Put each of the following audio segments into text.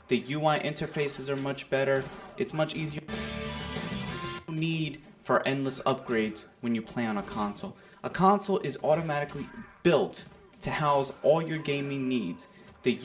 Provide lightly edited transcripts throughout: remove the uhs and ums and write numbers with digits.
The UI interfaces are much better. It's much easier. No need for endless upgrades when you play on a console. A console is automatically built to house all your gaming needs. The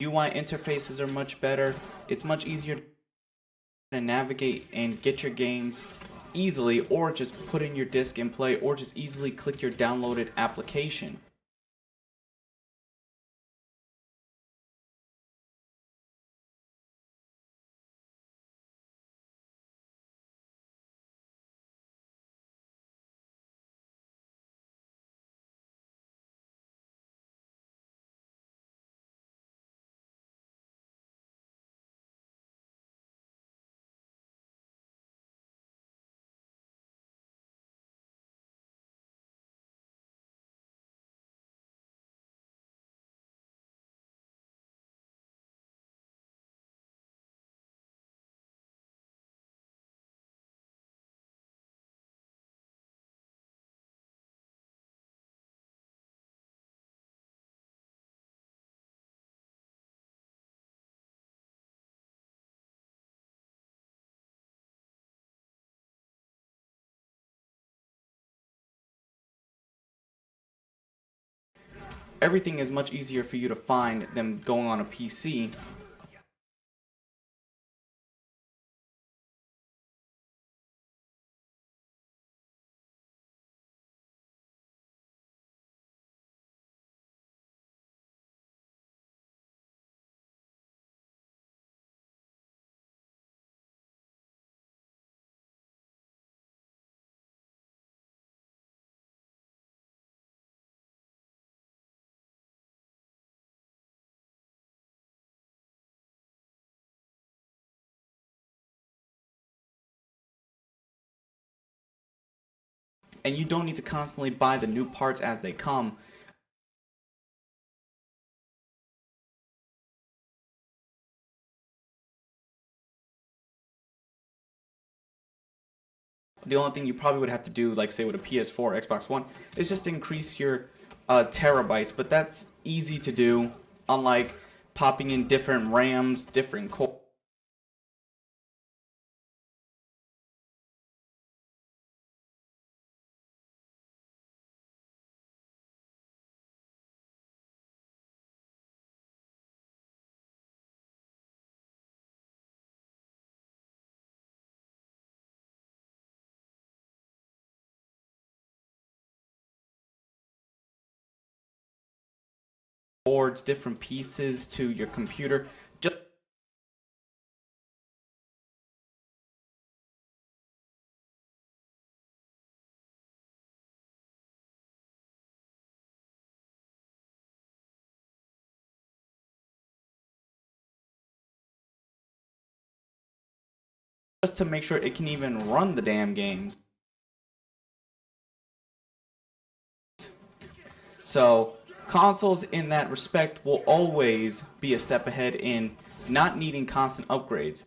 UI interfaces are much better. It's much easier to navigate and get your games easily, or just put in your disc and play, or just easily click your downloaded application. everything is much easier for you to find than going on a PC. And you don't need to constantly buy the new parts as they come. The only thing you probably would have to do, like say with a PS4 or Xbox One, is just increase your terabytes, but that's easy to do, unlike popping in different RAMs, different cores. Boards, different pieces to your computer. Just to make sure it can even run the damn games. So consoles in that respect will always be a step ahead in not needing constant upgrades.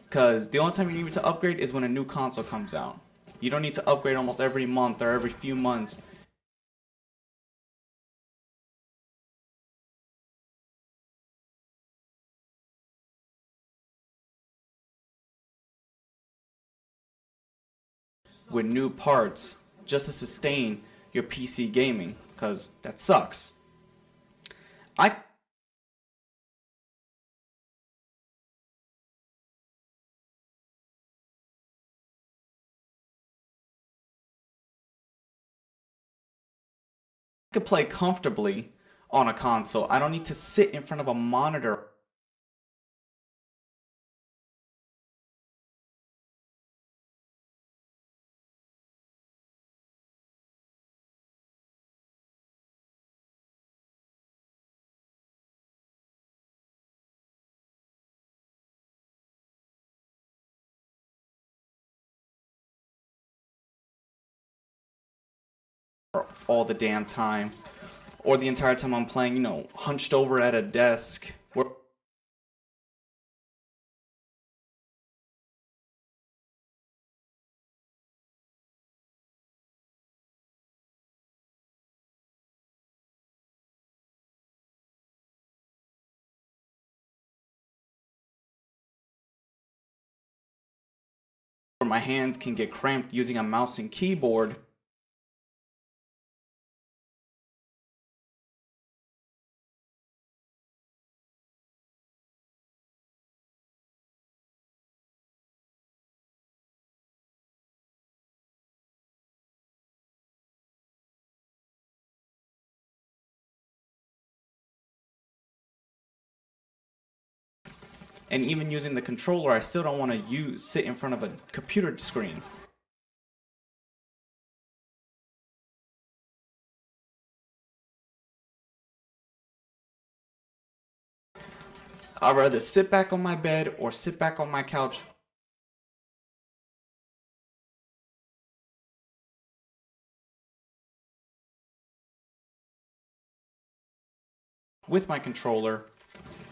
Because the only time you need to upgrade is when a new console comes out. You don't need to upgrade almost every month or every few months. With new parts just to sustain your PC gaming, because that sucks. I could play comfortably on a console. I don't need to sit in front of a monitor. All the damn time, or the entire time I'm playing, you know, hunched over at a desk where my hands can get cramped using a mouse and keyboard. And even using the controller, I still don't want to sit in front of a computer screen. I'd rather sit back on my bed or sit back on my couch with my controller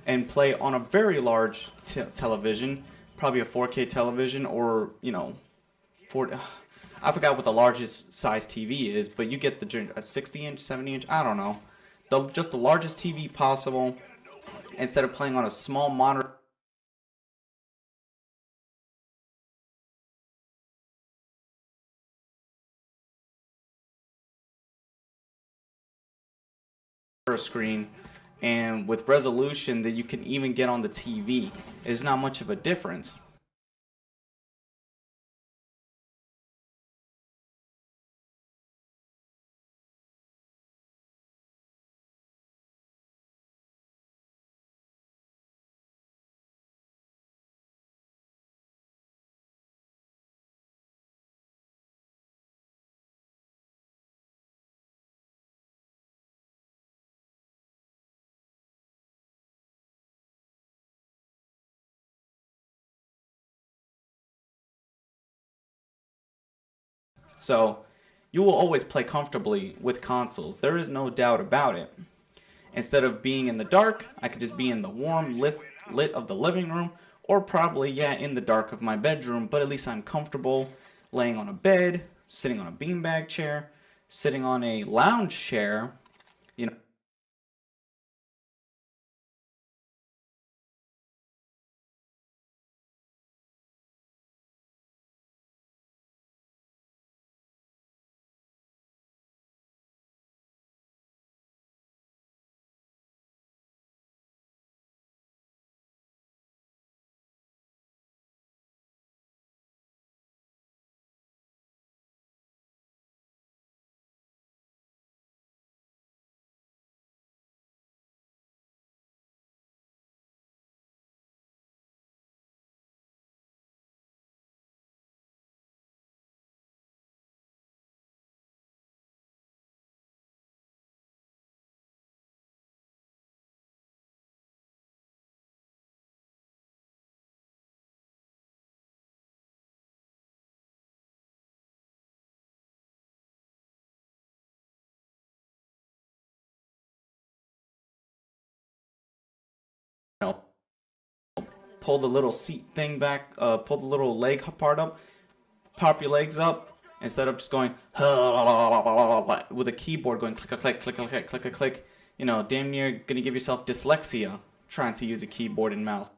and play on a very large television, probably a 4K television, or, you know, I forgot what the largest size TV is, but you get a 60 inch, 70 inch, I don't know. Just the largest TV possible, instead of playing on a small monitor screen, and with resolution that you can even get on the TV. It's not much of a difference. So you will always play comfortably with consoles. There is no doubt about it. Instead of being in the dark, I could just be in the warm lit of the living room, or probably, yeah, in the dark of my bedroom, but at least I'm comfortable laying on a bed, sitting on a beanbag chair, sitting on a lounge chair, you know. Pull the little seat thing back, pull the little leg part up, pop your legs up, instead of just going with a keyboard going click a click, click a click, click a click. You know, damn near gonna give yourself dyslexia trying to use a keyboard and mouse.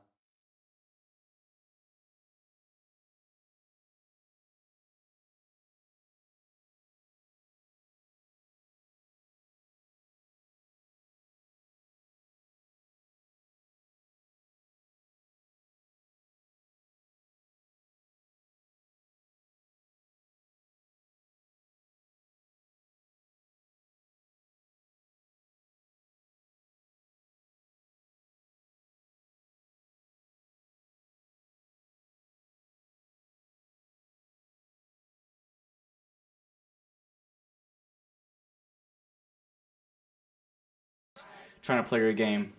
Trying to play your game.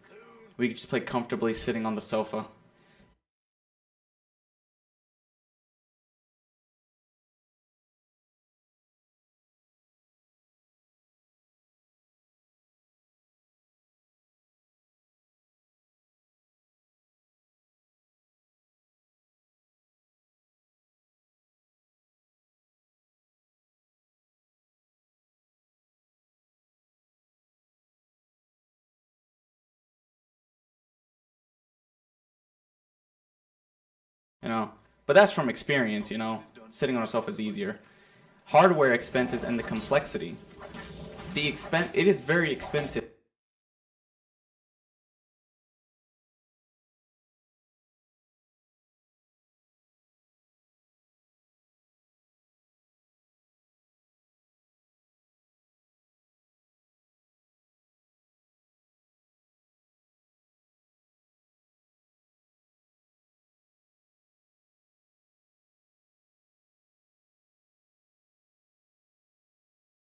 We could just play comfortably sitting on the sofa. You know, but that's from experience. You know, sitting on a sofa is easier. Hardware expenses and the complexity. It is very expensive.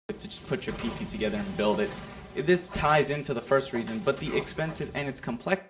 To just put your PC together and build it. This ties into the first reason, but the expenses and its complexity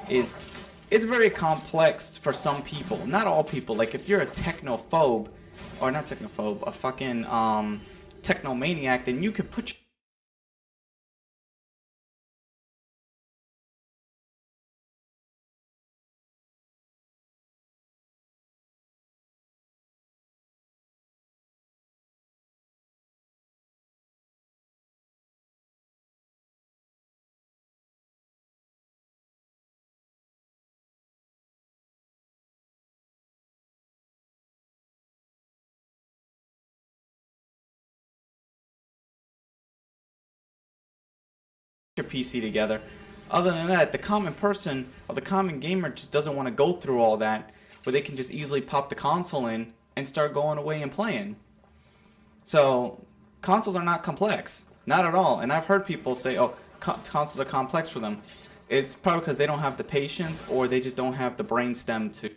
is it's very complex for some people. Not all people. Like if you're a technophobe, or not technophobe, a fucking technomaniac, then you could put your PC together. Other than that, the common person or the common gamer just doesn't want to go through all that, where they can just easily pop the console in and start going away and playing. So consoles are not complex, not at all. And I've heard people say, "Oh, consoles are complex for them." It's probably because they don't have the patience or they just don't have the brainstem to.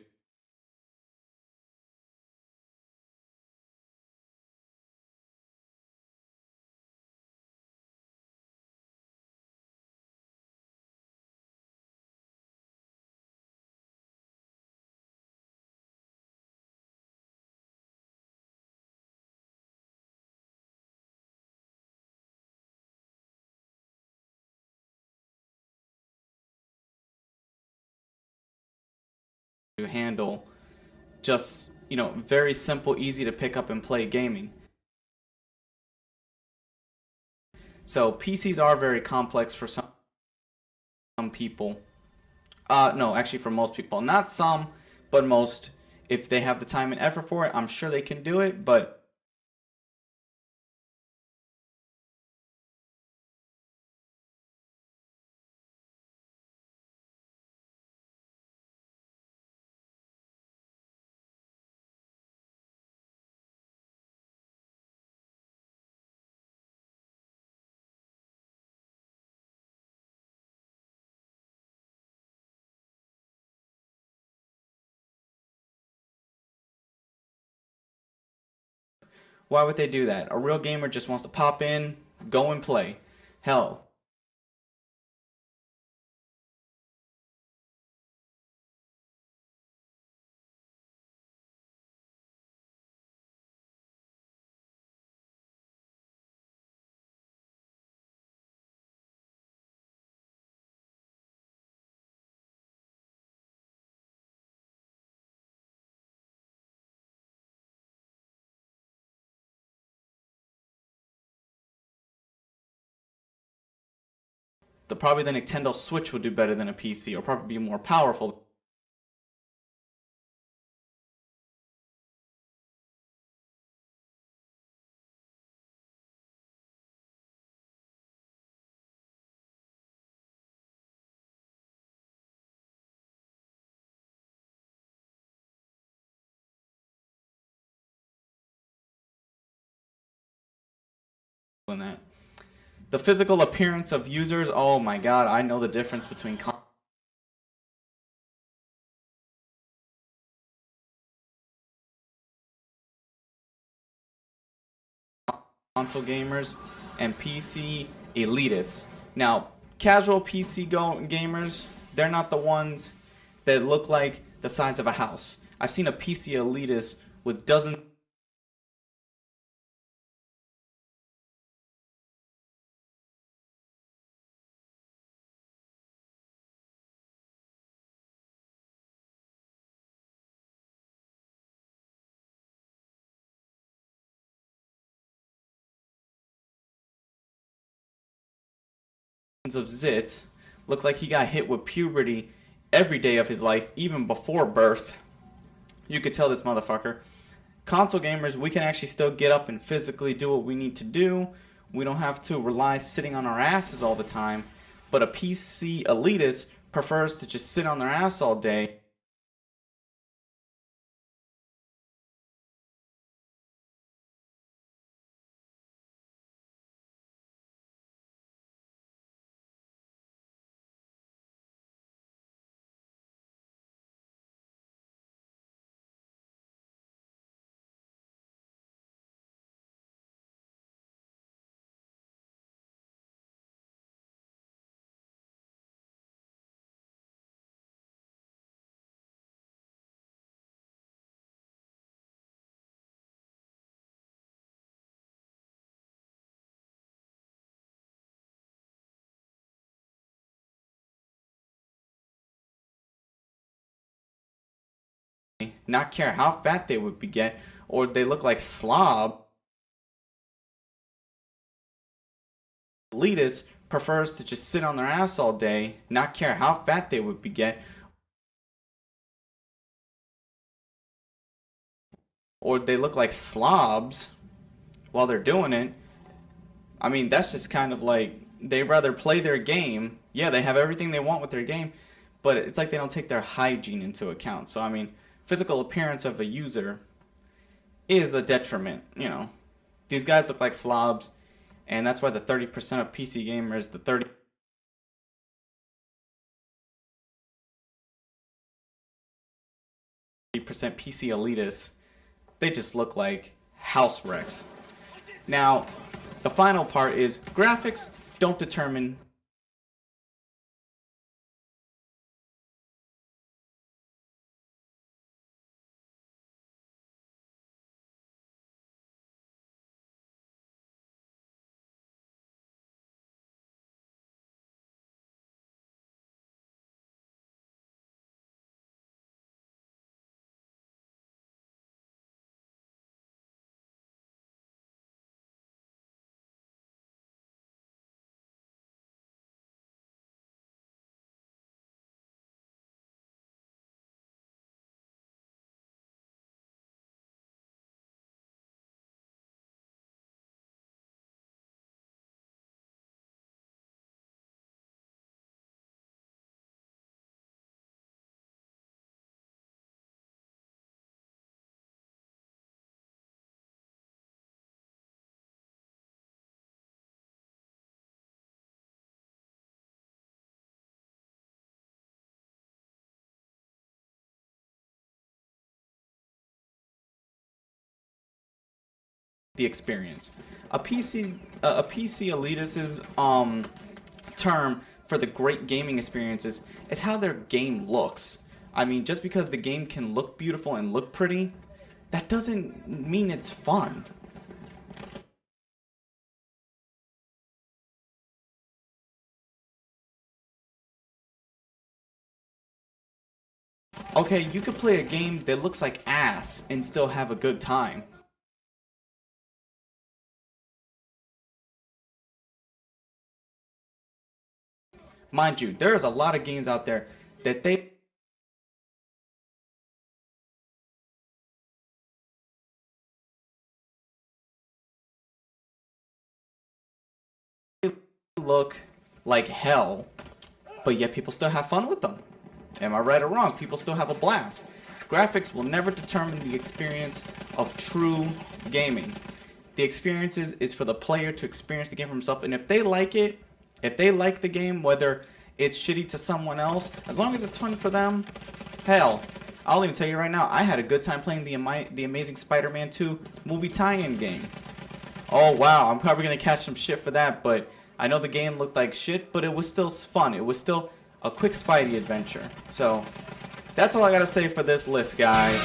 Handle just, very simple, easy to pick up and play gaming. So PCs are very complex for some people. No, actually for most people. Not some, but most. If they have the time and effort for it, I'm sure they can do it, but why would they do that? A real gamer just wants to pop in, go and play. Hell, probably the Nintendo Switch would do better than a PC, or probably be more powerful than that. The physical appearance of users, oh my god, I know the difference between console gamers and PC elitists. Now, casual PC gamers, they're not the ones that look like the size of a house. I've seen a PC elitist with dozens of zits, look like he got hit with puberty every day of his life, even before birth. You could tell this motherfucker. Console gamers, we can actually still get up and physically do what we need to do. We don't have to rely sitting on our asses all the time. But a PC elitist prefers to just sit on their ass all day not care how fat they would get, or they look like slobs. Elitist prefers to just sit on their ass all day, not care how fat they would get, or they look like slobs while they're doing it. I mean, that's just kind of like they rather play their game. Yeah, they have everything they want with their game, but it's like they don't take their hygiene into account. So, I mean, physical appearance of a user is a detriment, you know. These guys look like slobs, and that's why the 30% of PC gamers, the 30% PC elitists, they just look like house wrecks. Now, the final part is graphics don't determine the experience. A PC elitist's term for the great gaming experiences is how their game looks. I mean, just because the game can look beautiful and look pretty, that doesn't mean it's fun. Okay, you could play a game that looks like ass and still have a good time. Mind you, there's a lot of games out there that they look like hell, but yet people still have fun with them. Am I right or wrong? People still have a blast. Graphics will never determine the experience of true gaming. The experience is for the player to experience the game for himself, and if they like it, if they like the game, whether it's shitty to someone else, as long as it's fun for them, hell, I'll even tell you right now, I had a good time playing the Amazing Spider-Man 2 movie tie-in game. Oh wow, I'm probably gonna catch some shit for that, but I know the game looked like shit, but it was still fun. It was still a quick Spidey adventure. So that's all I gotta say for this list, guys.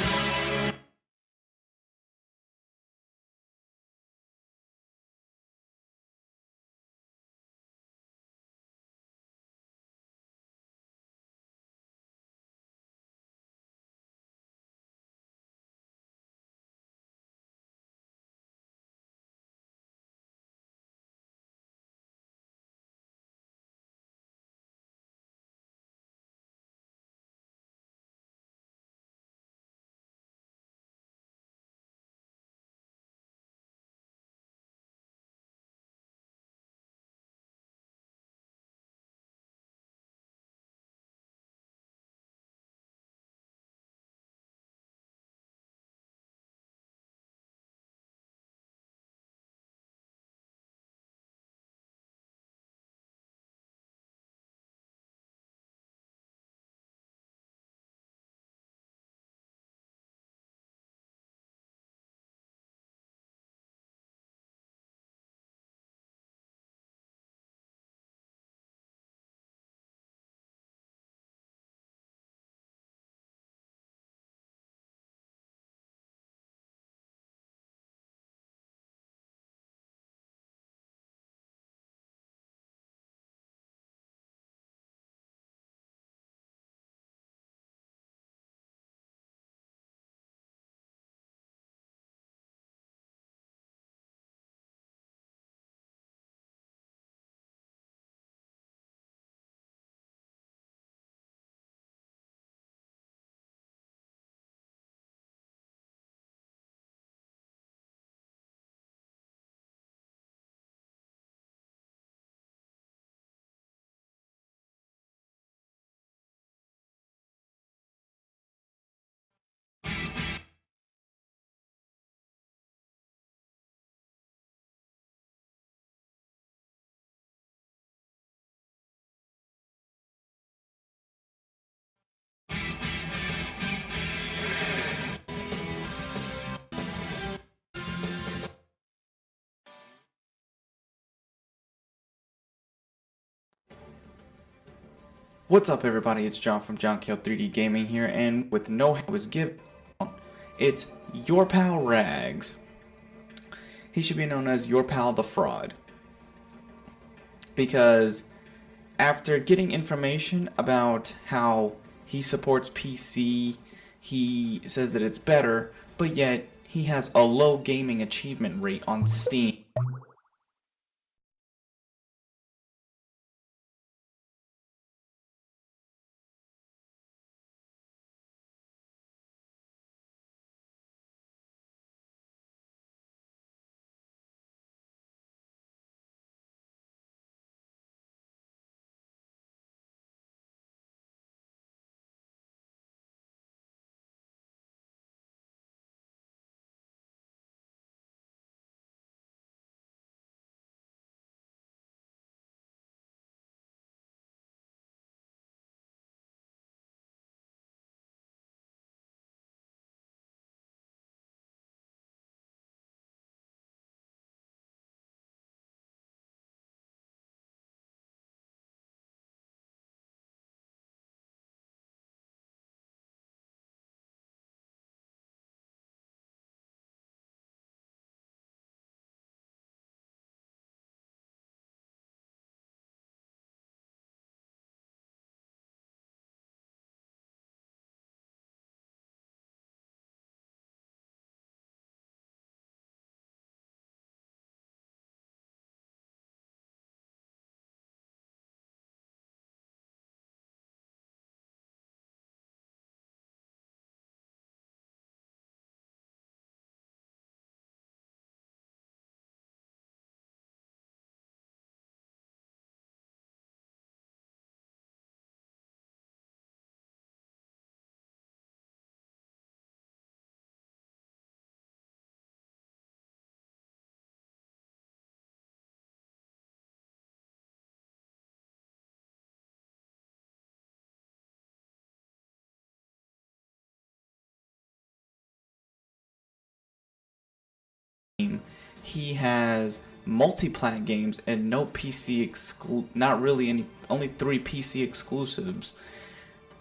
What's up, everybody? It's John from Johnkill3D Gaming here, and with no hand was given, it's your pal Rags. He should be known as your pal the fraud, because after getting information about how he supports PC, he says that it's better, but yet he has a low gaming achievement rate on Steam. He has multi-plat games and no PC not really any, only 3 PC exclusives.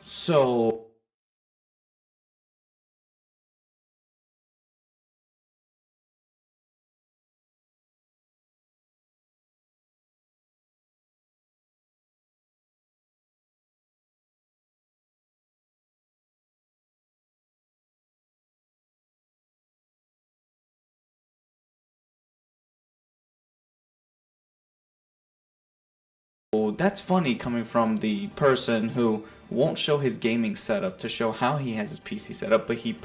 So that's funny coming from the person who won't show his gaming setup to show how he has his PC setup, but he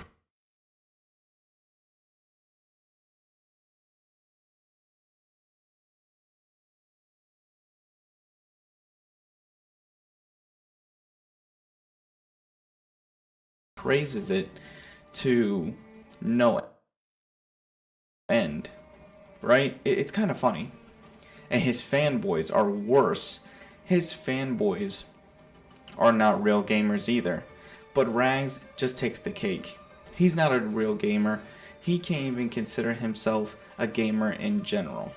praises it to no end, right? It's kind of funny. And his fanboys are worse. His fanboys are not real gamers either. But Rags just takes the cake. He's not a real gamer. He can't even consider himself a gamer in general.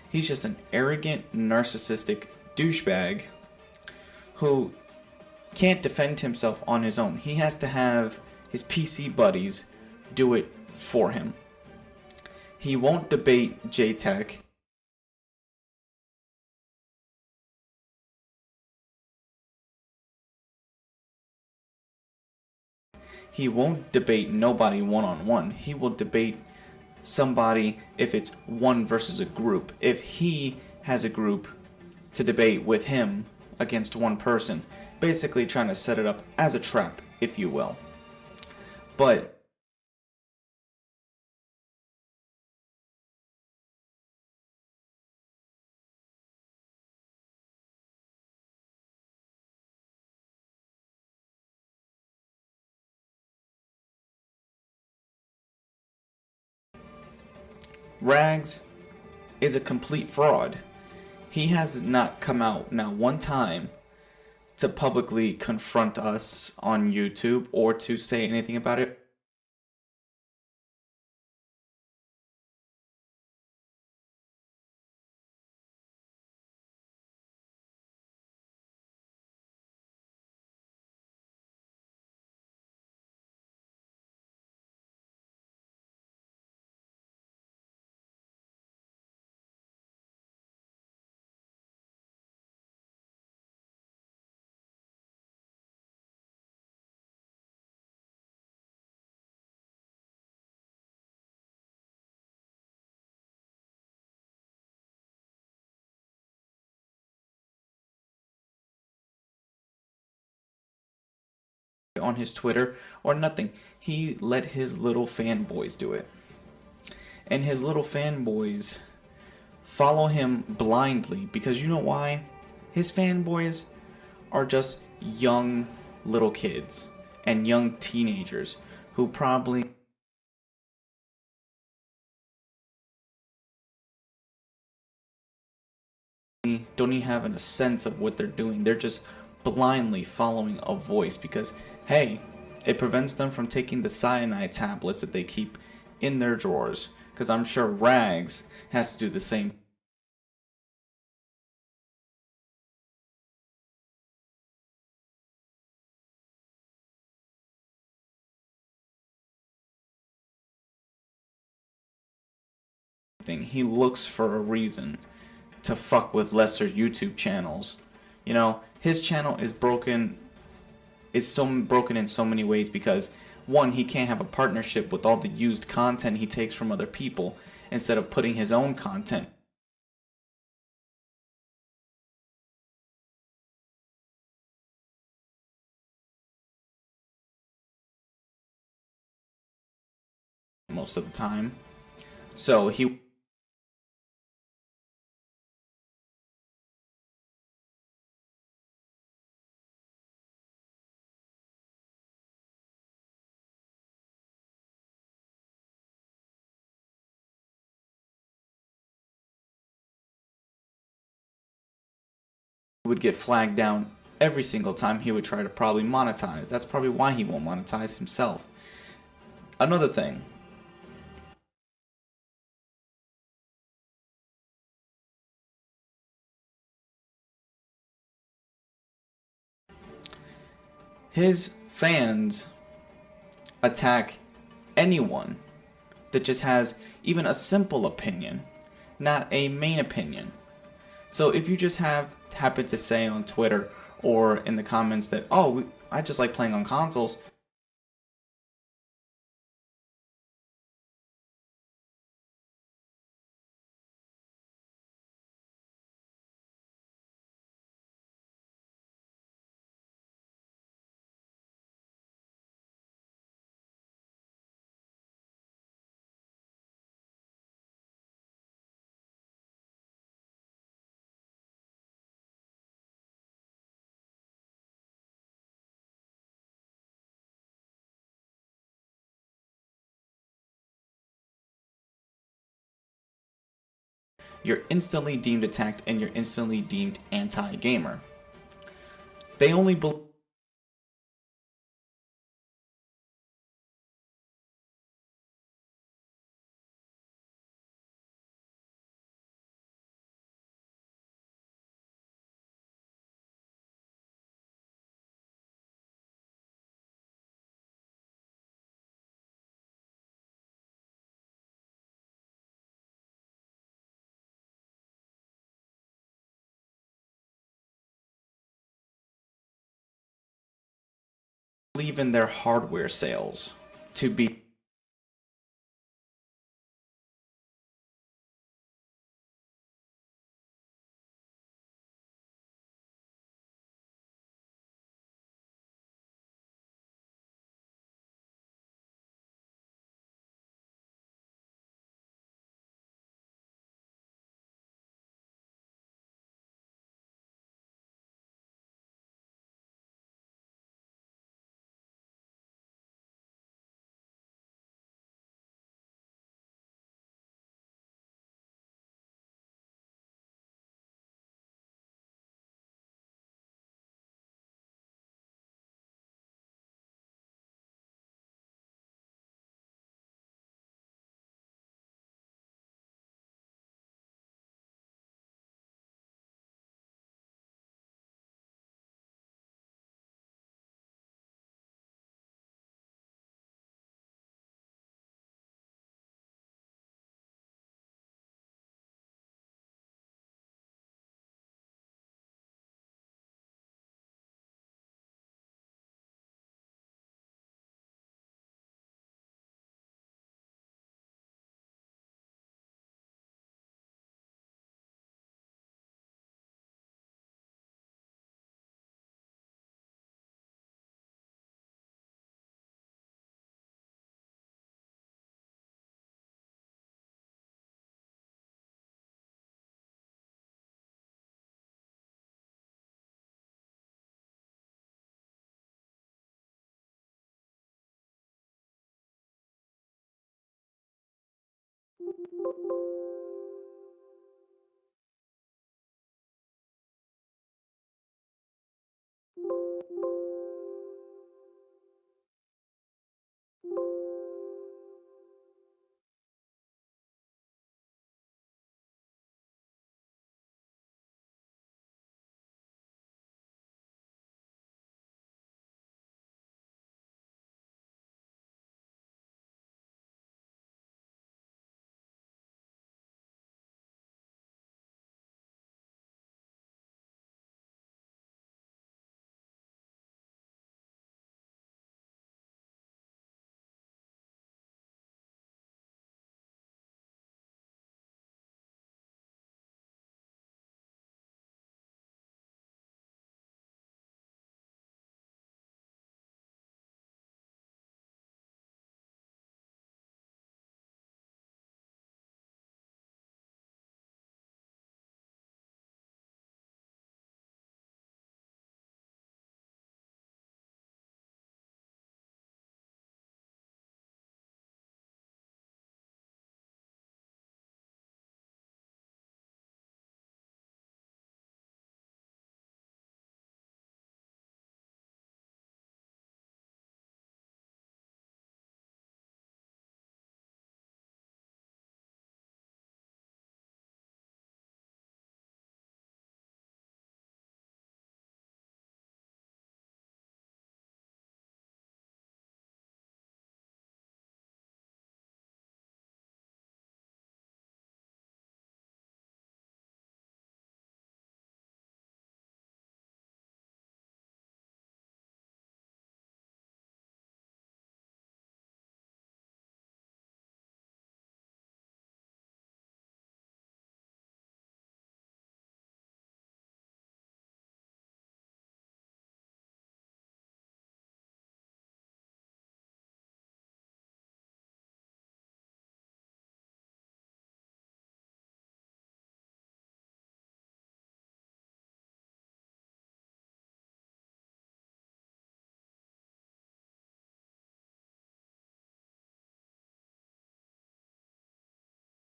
He's just an arrogant, narcissistic douchebag who can't defend himself on his own. He has to have his PC buddies do it for him. He won't debate JTech. He won't debate nobody one-on-one. He will debate somebody if it's one versus a group. If he has a group to debate with him against one person, basically trying to set it up as a trap, if you will. But Rags is a complete fraud. He has not come out now one time to publicly confront us on YouTube or to say anything about it. on his Twitter or nothing. He let his little fanboys do it. And his little fanboys follow him blindly because you know why? His fanboys are just young little kids and young teenagers who probably don't even have a sense of what they're doing. They're just blindly following a voice because, hey, it prevents them from taking the cyanide tablets that they keep in their drawers. Because I'm sure Rags has to do the same. Thing. He looks for a reason to fuck with lesser YouTube channels. You know, his channel is broken. It's so broken in so many ways because one, he can't have a partnership with all the used content he takes from other people instead of putting his own content. Most of the time. So he would get flagged down every single time he would try to probably monetize. That's probably why he won't monetize himself. Another thing. His fans attack anyone that just has even a simple opinion, not a main opinion. So if you just happen to say on Twitter or in the comments that, oh, I just like playing on consoles, you're instantly deemed attacked and you're instantly deemed anti-gamer. They only believe in their hardware sales to be